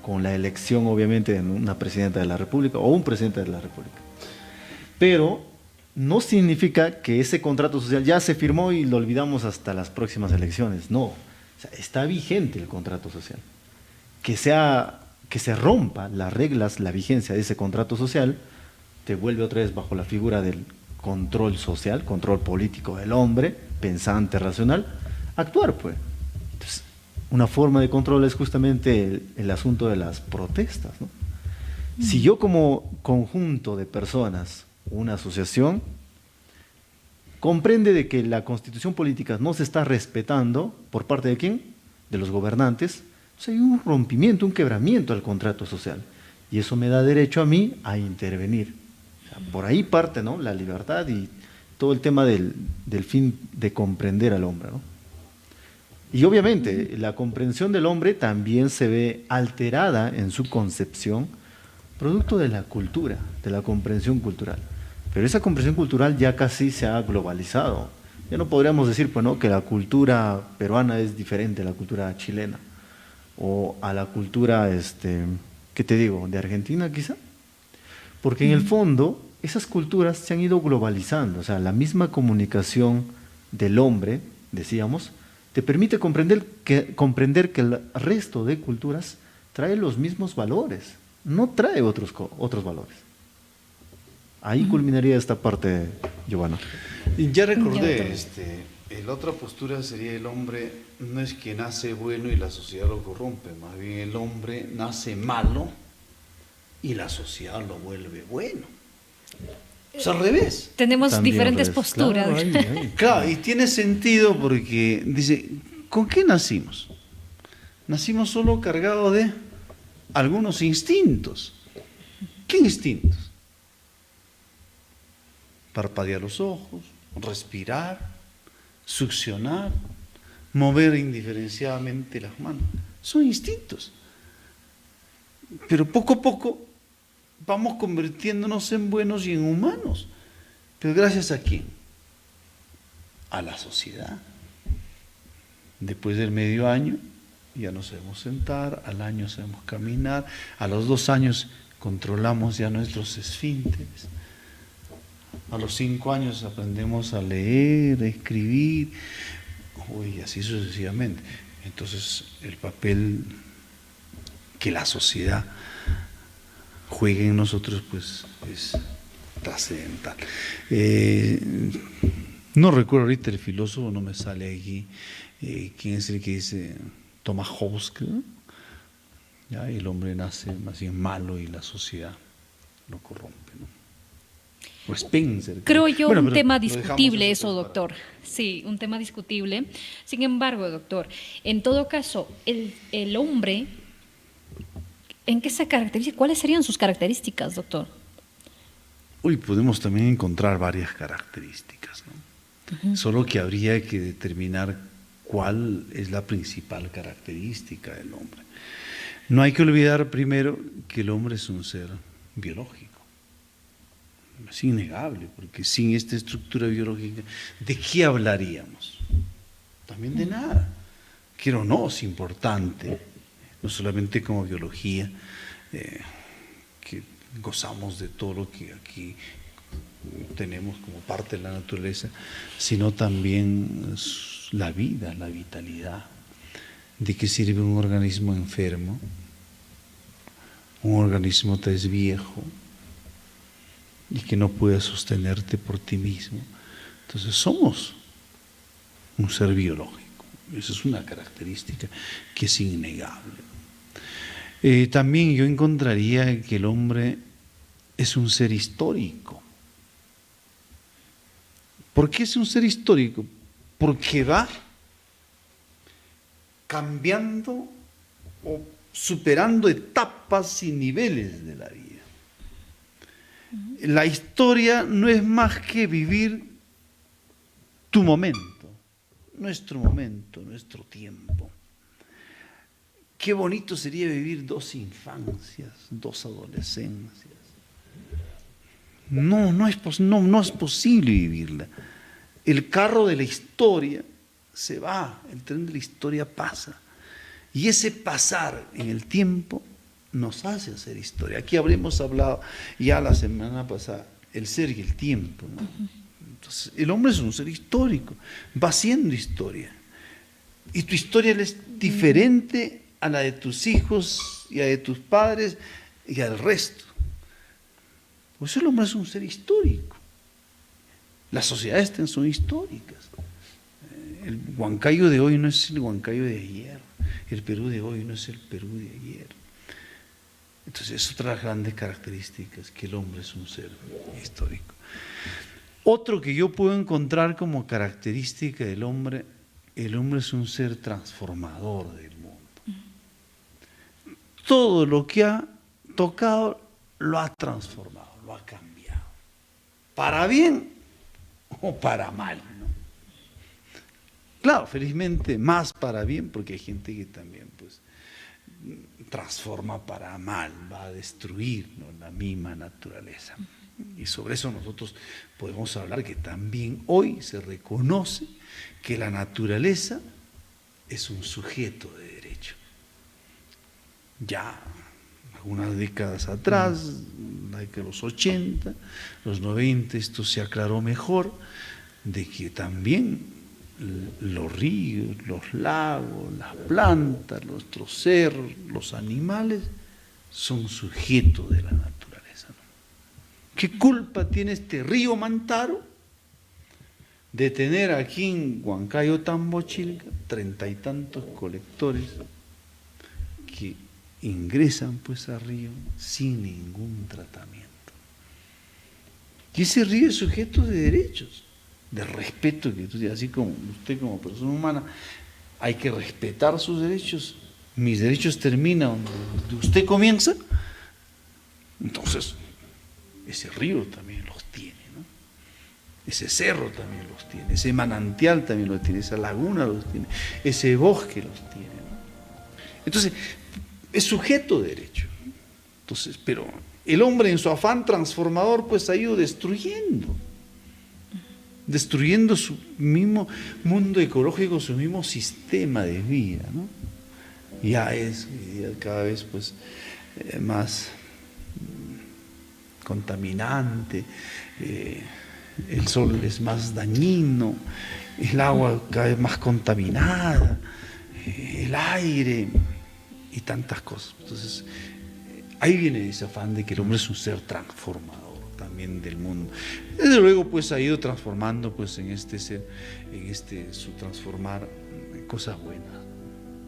con la elección obviamente de una presidenta de la República o un presidente de la República. Pero no significa que ese contrato social ya se firmó y lo olvidamos hasta las próximas elecciones, no. O sea, está vigente el contrato social. Que se rompa las reglas, la vigencia de ese contrato social, te vuelve otra vez bajo la figura del control social, control político del hombre, pensante, racional, actuar pues. Entonces, una forma de control es justamente el asunto de las protestas, ¿no? Si yo como conjunto de personas, una asociación, comprende de que la constitución política no se está respetando, ¿por parte de quién? De los gobernantes, pues hay un rompimiento, un quebramiento al contrato social, y eso me da derecho a mí a intervenir. Por ahí parte, ¿no?, la libertad y todo el tema del fin de comprender al hombre, ¿no? Y obviamente la comprensión del hombre también se ve alterada en su concepción, producto de la cultura, de la comprensión cultural. Pero esa comprensión cultural ya casi se ha globalizado. Ya no podríamos decir, pues, ¿no?, que la cultura peruana es diferente a la cultura chilena o a la cultura, ¿qué te digo?, de Argentina quizá. Porque en el fondo esas culturas se han ido globalizando. O sea, la misma comunicación del hombre, decíamos, te permite comprender que el resto de culturas trae los mismos valores, no trae otros valores. Ahí culminaría esta parte, Giovanna. Y ya recordé, la otra postura sería el hombre no es que nace bueno y la sociedad lo corrompe, más bien el hombre nace malo y la sociedad lo vuelve bueno. Es al revés. Tenemos También diferentes al revés. posturas. Claro, Claro, y tiene sentido porque dice, ¿con qué nacimos? Nacimos solo cargados de algunos instintos. ¿Qué instintos? Parpadear los ojos, respirar, succionar, mover indiferenciadamente las manos. Son instintos. Pero poco a poco vamos convirtiéndonos en buenos y en humanos. Pero ¿gracias a quién? A la sociedad. Después del medio año ya nos sabemos sentar, al año sabemos caminar, a los 2 años controlamos ya nuestros esfínteres. A los 5 años aprendemos a leer, a escribir, y así sucesivamente. Entonces, el papel que la sociedad juegue en nosotros, pues, es trascendental. No recuerdo ahorita el filósofo, no me sale aquí, quién es el que dice Thomas Hobbes, ¿no? Ya, el hombre nace más bien malo y la sociedad lo corrompe, ¿no? O Spencer. Creo yo Bueno, un pero tema lo dejamos discutible eso eso, para- doctor. Sí, un tema discutible. Sin embargo, doctor, en todo caso, el hombre, ¿en qué se caracteriza? ¿Cuáles serían sus características, doctor? Hoy podemos también encontrar varias características, ¿no? Solo que habría que determinar cuál es la principal característica del hombre. No hay que olvidar primero que el hombre es un ser biológico. Es innegable, porque sin esta estructura biológica, ¿de qué hablaríamos? También de nada. Quiero o no, es importante, no solamente como biología, que gozamos de todo lo que aquí tenemos como parte de la naturaleza, sino también la vida, la vitalidad. ¿De qué sirve un organismo enfermo? Un organismo que es viejo y que no puede sostenerte por ti mismo. Entonces somos un ser biológico. Esa es una característica que es innegable. También yo encontraría que el hombre es un ser histórico. ¿Por qué es un ser histórico? Porque va cambiando o superando etapas y niveles de la vida. La historia no es más que vivir tu momento, nuestro tiempo. Qué bonito sería vivir 2 infancias, 2 adolescencias. No es posible vivirla. El carro de la historia se va, el tren de la historia pasa. Y ese pasar en el tiempo nos hace hacer historia. Aquí habremos hablado ya la semana pasada, el ser y el tiempo, ¿no? Entonces, el hombre es un ser histórico, va haciendo historia. Y tu historia es diferente a la de tus hijos y a la de tus padres y al resto. Por eso el hombre es un ser histórico. Las sociedades son históricas. El Huancayo de hoy no es el Huancayo de ayer. El Perú de hoy no es el Perú de ayer. Entonces, es otra de las grandes características, que el hombre es un ser histórico. Otro que yo puedo encontrar como característica del hombre, el hombre es un ser transformador del mundo. Todo lo que ha tocado lo ha transformado, lo ha cambiado. para bien o para mal, ¿no? Claro, felizmente más para bien, porque hay gente que también pues transforma para mal, va a destruir, ¿no?, la misma naturaleza. Y sobre eso nosotros podemos hablar que también hoy se reconoce que la naturaleza es un sujeto de derecho. Ya algunas décadas atrás, la década de los 80, los 90, esto se aclaró mejor, de que también los ríos, los lagos, las plantas, nuestros cerros, los animales son sujetos de la naturaleza, ¿no? ¿Qué culpa tiene este río Mantaro de tener aquí en Huancayo, Tambochilca, 30 y tantos colectores que ingresan pues al río sin ningún tratamiento? Y ese río es sujeto de derechos, de respeto, que así como usted como persona humana hay que respetar sus derechos. Mis derechos terminan donde usted comienza, entonces ese río también los tiene, ¿no? Ese cerro también los tiene, ese manantial también los tiene, esa laguna los tiene, ese bosque los tiene, ¿no? Entonces es sujeto de derecho. Entonces, pero el hombre en su afán transformador pues ha ido destruyendo su mismo mundo ecológico, su mismo sistema de vida, ¿no? Ya es cada vez pues más contaminante, el sol es más dañino, el agua cada vez más contaminada, el aire y tantas cosas. Entonces, ahí viene ese afán de que el hombre es un ser transformador también del mundo. Desde luego pues ha ido transformando pues en su transformar cosas buenas.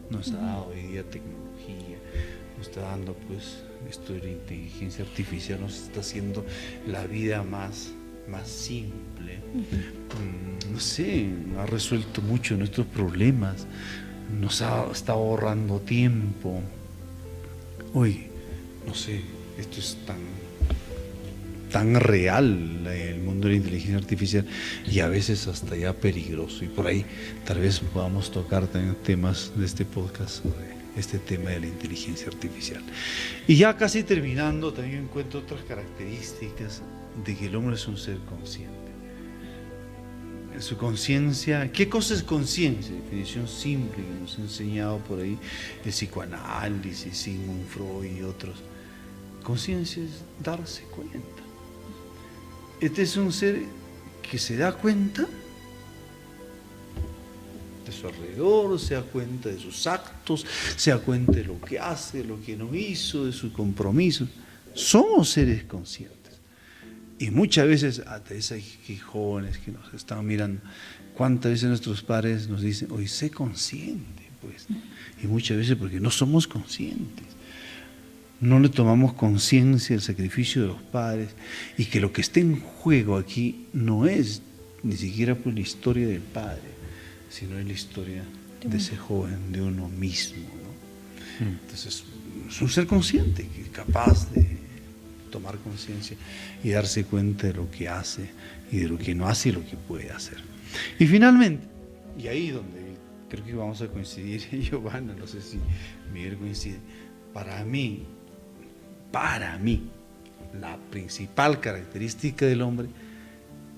Nos ha dado hoy día tecnología, nos está dando pues esto de la inteligencia artificial, nos está haciendo la vida más simple. No sé, ha resuelto mucho nuestros problemas, nos está ahorrando tiempo. Hoy, no sé, esto es tan real, el mundo de la inteligencia artificial, y a veces hasta ya peligroso, y por ahí tal vez podamos tocar también temas de este podcast sobre este tema de la inteligencia artificial. Y ya casi terminando, también encuentro otras características de que el hombre es un ser consciente. En su conciencia, ¿qué cosa es conciencia? Definición simple que nos ha enseñado por ahí el psicoanálisis, Sigmund Freud y otros. Conciencia es darse cuenta. Este es un ser que se da cuenta de su alrededor, se da cuenta de sus actos, se da cuenta de lo que hace, lo que no hizo, de sus compromisos. Somos seres conscientes. Y muchas veces, hasta esos jóvenes que nos están mirando, cuántas veces nuestros padres nos dicen, oye, sé consciente, pues. Y muchas veces porque no somos conscientes. No le tomamos conciencia del sacrificio de los padres y que lo que está en juego aquí no es ni siquiera pues la historia del padre, sino es la historia de ese joven, de uno mismo, ¿no? Entonces, es un ser consciente, que es capaz de tomar conciencia y darse cuenta de lo que hace y de lo que no hace y lo que puede hacer. Y finalmente, y ahí donde creo que vamos a coincidir, Giovanna, no sé si Miguel coincide, para mí, la principal característica del hombre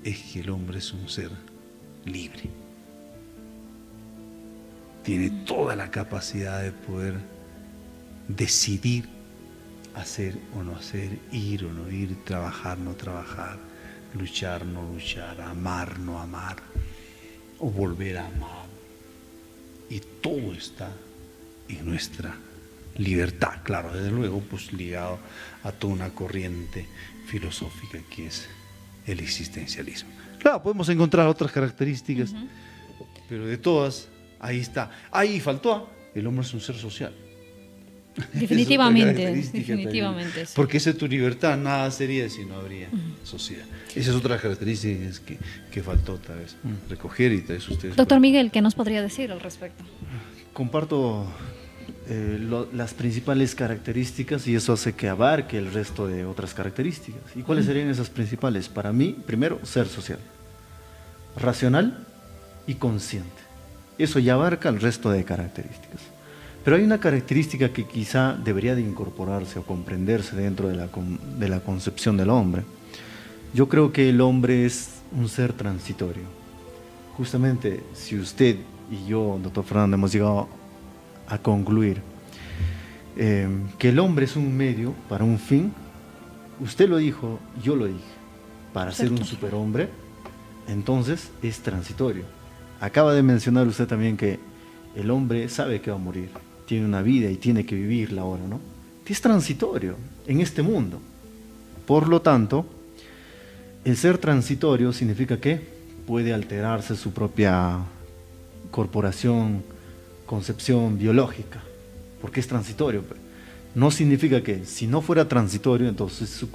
es que el hombre es un ser libre. Tiene toda la capacidad de poder decidir hacer o no hacer, ir o no ir, trabajar, no trabajar, luchar, no luchar, amar, no amar, o volver a amar. Y todo está en nuestra libertad, claro, desde luego, pues ligado a toda una corriente filosófica que es el existencialismo. Claro, podemos encontrar otras características, pero de todas, ahí está. Ahí faltó, el hombre es un ser social. Definitivamente, sí. Porque esa es tu libertad, nada sería si no habría sociedad. Esa es otra característica que faltó tal vez recoger y tal vez ustedes. Doctor Miguel, ¿qué nos podría decir al respecto? Comparto las principales características y eso hace que abarque el resto de otras características. ¿Y cuáles serían esas principales? Para mí, primero, ser social, racional y consciente. Eso ya abarca el resto de características. Pero hay una característica que quizá debería de incorporarse o comprenderse dentro de la concepción del hombre. Yo creo que el hombre es un ser transitorio. Justamente, si usted y yo, doctor Fernando, hemos llegado a concluir que el hombre es un medio para un fin, usted lo dijo, yo lo dije, para ser un superhombre, entonces es transitorio. Acaba de mencionar usted también que el hombre sabe que va a morir, tiene una vida y tiene que vivirla ahora, ¿no? Es transitorio en este mundo. Por lo tanto, el ser transitorio significa que puede alterarse su propia corporación, concepción biológica, porque es transitorio. No significa que si no fuera transitorio, entonces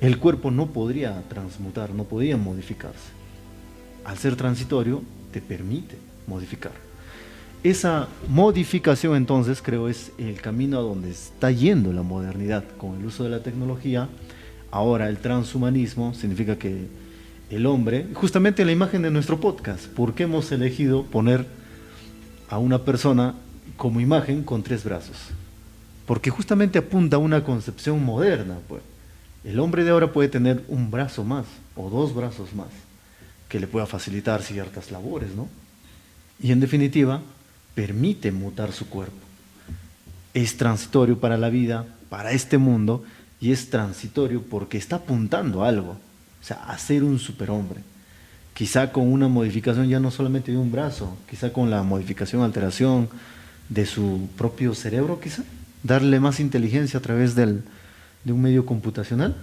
el cuerpo no podría transmutar, no podría modificarse. Al ser transitorio, te permite modificar. Esa modificación, entonces, creo es el camino a donde está yendo la modernidad con el uso de la tecnología. Ahora, el transhumanismo significa que el hombre, justamente la imagen de nuestro podcast, ¿por qué hemos elegido poner a una persona como imagen con 3 brazos? Porque justamente apunta a una concepción moderna, pues. El hombre de ahora puede tener un brazo más o 2 brazos más que le pueda facilitar ciertas labores, ¿no? Y en definitiva, permite mutar su cuerpo. Es transitorio para la vida, para este mundo, y es transitorio porque está apuntando a algo, o sea, a ser un superhombre. Quizá con una modificación ya no solamente de un brazo, quizá con la modificación, alteración de su propio cerebro, quizá, darle más inteligencia a través de un medio computacional.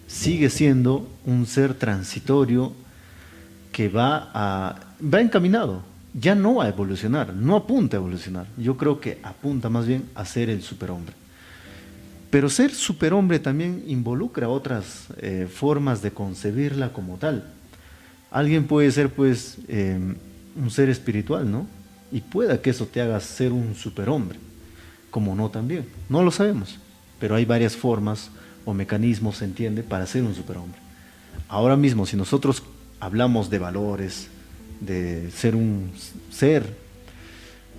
Sigue siendo un ser transitorio que va encaminado, ya no a evolucionar, no apunta a evolucionar. Yo creo que apunta más bien a ser el superhombre. Pero ser superhombre también involucra otras formas de concebirla como tal. Alguien puede ser, pues, un ser espiritual, ¿no? Y pueda que eso te haga ser un superhombre, como no también. No lo sabemos, pero hay varias formas o mecanismos, se entiende, para ser un superhombre. Ahora mismo, si nosotros hablamos de valores, de ser un ser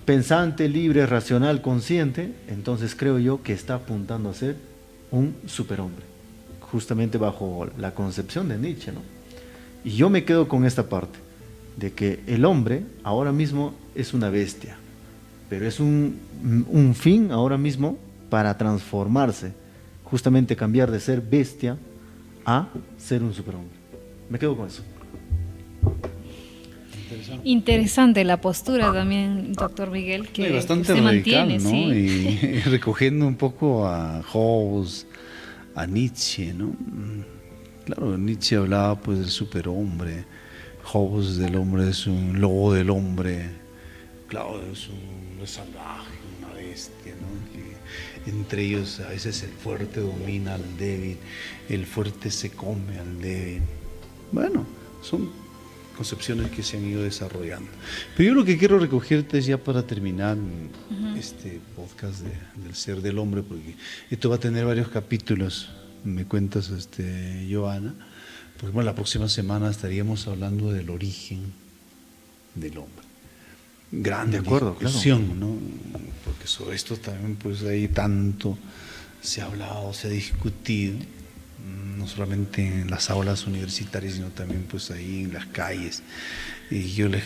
pensante, libre, racional, consciente, entonces creo yo que está apuntando a ser un superhombre, justamente bajo la concepción de Nietzsche, ¿no? Y yo me quedo con esta parte, de que el hombre ahora mismo es una bestia, pero es un fin ahora mismo para transformarse, justamente cambiar de ser bestia a ser un superhombre. Me quedo con eso. Interesante la postura también, doctor Miguel, que bastante se radical, mantiene, ¿no? sí. Y recogiendo un poco a Hobbes, a Nietzsche, ¿no? Claro, Nietzsche hablaba pues del superhombre, Hobbes del hombre es un lobo del hombre, claro, es un salvaje, una bestia, ¿no? Que entre ellos a veces el fuerte domina al débil, el fuerte se come al débil. Bueno, son concepciones que se han ido desarrollando. Pero yo lo que quiero recogerte es ya para terminar este podcast del ser del hombre, porque esto va a tener varios capítulos, me cuentas, Joana. Pues bueno, la próxima semana estaríamos hablando del origen del hombre. Grande discusión, claro, ¿no? Porque sobre esto también pues ahí tanto se ha hablado, se ha discutido, no solamente en las aulas universitarias, sino también pues ahí en las calles. Y yo les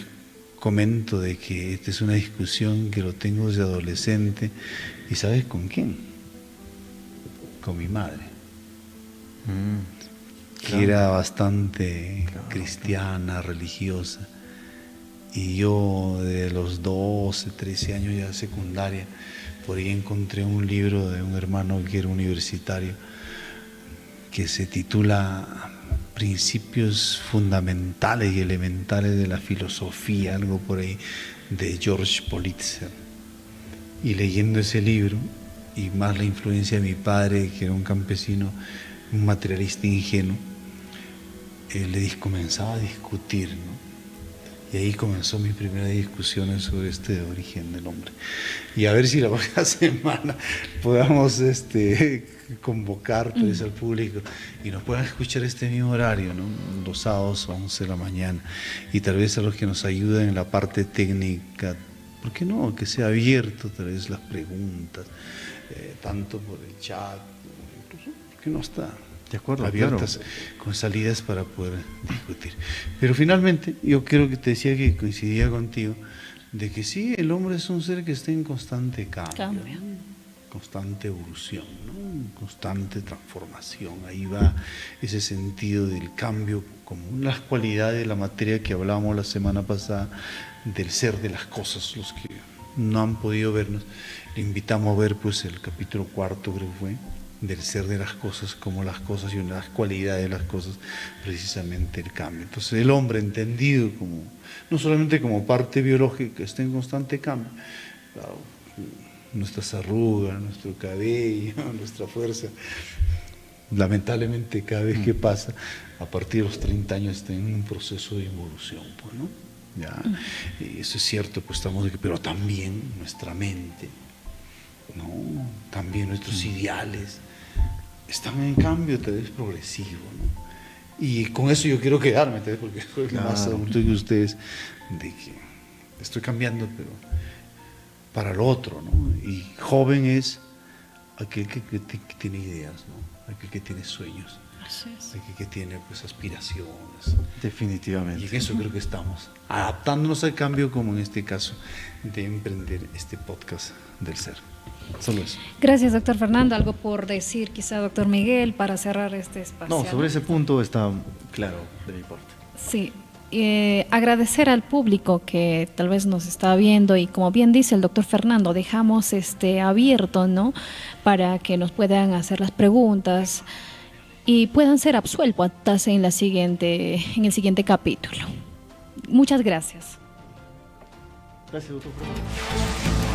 comento de que esta es una discusión que lo tengo desde adolescente. ¿Y sabes con quién? Con mi madre. Que era bastante cristiana, religiosa. Y yo de los 12, 13 años ya de secundaria, por ahí encontré un libro de un hermano que era universitario, que se titula Principios fundamentales y elementales de la filosofía, algo por ahí, de George Politzer. Y leyendo ese libro, y más la influencia de mi padre, que era un campesino, un materialista ingenuo, le comenzaba a discutir, ¿no? Y ahí comenzó mi primera discusión sobre este origen del hombre. Y a ver si la próxima semana podamos convocar pues, al público y nos puedan escuchar este mismo horario, ¿no? Los sábados a 11 de la mañana. Y tal vez a los que nos ayuden en la parte técnica, ¿por qué no? Que sea abierto tal vez las preguntas, tanto por el chat, incluso, ¿por qué no está? De acuerdo, abiertas, claro, con salidas para poder discutir. Pero finalmente, yo creo que te decía que coincidía contigo, de que sí, el hombre es un ser que está en constante cambio. Constante evolución, ¿no? Constante transformación. Ahí va ese sentido del cambio, como las cualidades de la materia que hablábamos la semana pasada, del ser de las cosas. Los que no han podido vernos, le invitamos a ver pues el capítulo 4, creo que fue, del ser de las cosas, como las cosas y una de las cualidades de las cosas, precisamente el cambio. Entonces el hombre entendido como, no solamente como parte biológica que está en constante cambio, claro, nuestras arrugas, nuestro cabello, nuestra fuerza, lamentablemente cada vez que pasa, a partir de los 30 años está en un proceso de evolución, pues, ¿no? Ya, y eso es cierto, pues estamos, pero también nuestra mente, ¿no? También nuestros ideales están en cambio, tal vez progresivo, ¿no? Y con eso yo quiero quedarme, tal vez, porque soy más adulto que ustedes, de que estoy cambiando, pero para lo otro, ¿no? Y joven es aquel que tiene ideas, ¿no? Aquel que tiene sueños, aquel que tiene pues aspiraciones. Definitivamente. Y en eso creo que estamos, adaptándonos al cambio, como en este caso, de emprender este podcast del ser. Solo eso. Gracias, doctor Fernando. ¿Algo por decir, quizá, doctor Miguel, para cerrar este espacio? No, sobre ese punto está claro de mi parte. Sí. Agradecer al público que tal vez nos está viendo y, como bien dice el doctor Fernando, dejamos abierto, ¿no? Para que nos puedan hacer las preguntas y puedan ser absueltas en el siguiente capítulo. Muchas gracias. Gracias, doctor Fernando.